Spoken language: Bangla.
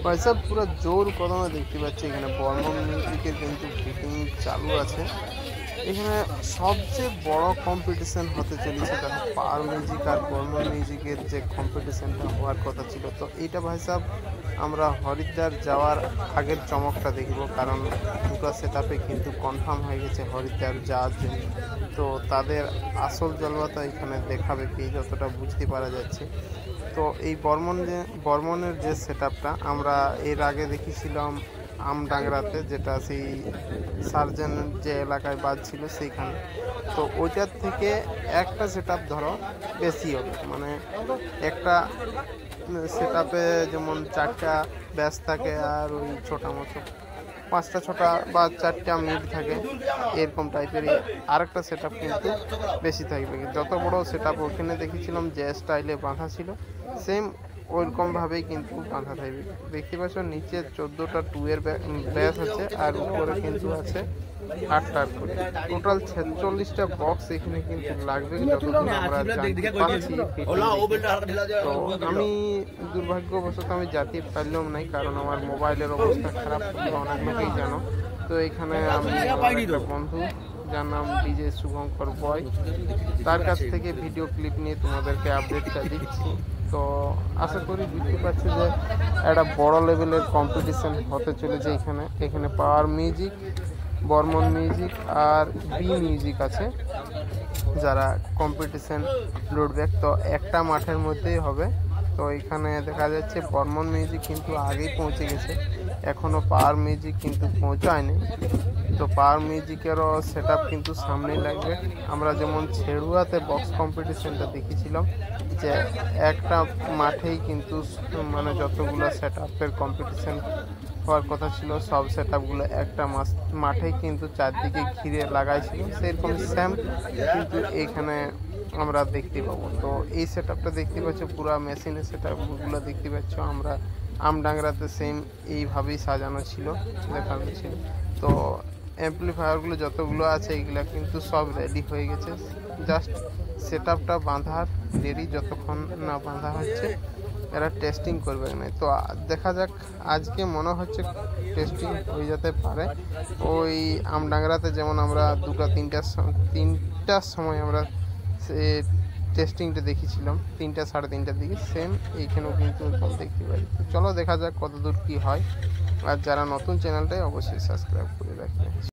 ভাই সাহেব পুরো জোর কদমে দেখতে পাচ্ছি এখানে বর্মন মিউজিকের কিন্তু ফিটিং চালু আছে। এখানে সবচেয়ে বড় কম্পিটিশন হতে চলেছে, দেখো পাওয়ার মিউজিক আর বর্মন মিউজিকের যে কম্পিটিশনটা হওয়ার কথা ছিল। তো এইটা ভাই সাহেব আমরা হরিদ্বার যাওয়ার আগের চমকটা দেখব, কারণ দুটো সেট আপে কিন্তু কনফার্ম হয়ে গেছে হরিদ্বার যাওয়ার জন্য। তো তাদের আসল জলবাটা এখানে দেখাবে কি, যতটা বুঝতে পারা যাচ্ছে। তো এই বর্মনের যে সেট আপটা আমরা এর আগে দেখেছিলাম আমডাংরাতে, যেটা সেই সার্জেন যে এলাকায় বাজছিল সেইখানে। তো ওইটার থেকে একটা সেট আপ ধরো বেশি হবে, মানে একটা সেট আপে যেমন 4টা ব্যাস থাকে আর ওই ছোটা মতো 5টা 6টা বা 4টা মিড থাকে, এরকম টাইপেরই আরেকটা সেট আপ কিন্তু বেশি থাকবে। যত বড় সেট আপ ওখানে দেখেছিলাম যে স্টাইলে বাঁধা ছিল, সেম ওইরকমভাবেই কিন্তু বাঁধা থাকবে। দেখতে পাচ্ছ নিচে 14টা 2 এর ব্যাস আছে আর উপরে কিন্তু আছে 8টা করে। টোটাল 46টা বক্স এখানে কিন্তু লাগবে যতদূর আমরা জানতে পারছি। তো আমি দুর্ভাগ্যবশত আমি যেতে পারলাম নাই, কারণ আমার মোবাইলের অবস্থা খারাপ, অনেক লোকেই জানো। তো এখানে আমি আমার একটা বন্ধু যার নাম ডিজে শুভঙ্কর বয়, তার কাছ থেকে ভিডিও ক্লিপ নিয়ে তোমাদেরকে আপডেটটা দিচ্ছি। তো আশা করি বুঝতে পারছি যে একটা বড় লেভেলের কম্পিটিশন হতে চলেছে এখানে পাওয়ার মিউজিক, বর্মন মিউজিক আর বি মিউজিক আছে যারা কম্পিটিশন লড়বে। তো একটা মাঠের মধ্যেই হবে। তো এখানে দেখা যাচ্ছে বর্মন মিউজিক কিন্তু আগেই পৌঁছে গেছে, এখনও পাওয়ার মিউজিক কিন্তু পৌঁছায়নি। তো পাওয়ার মিউজিকেরও সেট আপ কিন্তু সামনেই লাগবে। আমরা যেমন ছেড়ুয়াতে বক্স কম্পিটিশনটা দেখেছিলাম যে একটা মাঠেই কিন্তু মানে যতগুলো সেট আপের কম্পিটিশন হওয়ার কথা ছিল সব সেট আপগুলো একটা মাঠেই কিন্তু চারদিকে ঘিরে লাগাইছিল, সেরকম সেম কিন্তু এখানে আমরা দেখতে পাবো। তো এই সেট আপটা দেখতে পাচ্ছ পুরো মেশিনের সেট আপগুলো দেখতে পাচ্ছ আমরা আমডাংরাতে সেম এইভাবেই সাজানো ছিল, দেখানো ছিল। তো অ্যাম্পলিফায়ারগুলো যতগুলো আছে এগুলো কিন্তু সব রেডি হয়ে গেছে, জাস্ট সেট আপটা বাঁধার দেরি, যতক্ষণ না বাঁধা হচ্ছে এরা টেস্টিং করবে না। তো দেখা যাক, আজকে মনে হচ্ছে টেস্টিং হয়ে যেতে পারে। ওই আমডাংরাতে যেমন আমরা 2টা 3টার সময় আমরা সে টেস্টিংটা দেখেছিলাম 3টা 3:30টার দিকে, সেম এইখানেও কিন্তু এরকম দেখতে পাই। চলো দেখা যাক কতদূর কী হয়। আর যারা নতুন চ্যানেলটাই অবশ্যই সাবস্ক্রাইব করে রাখবে।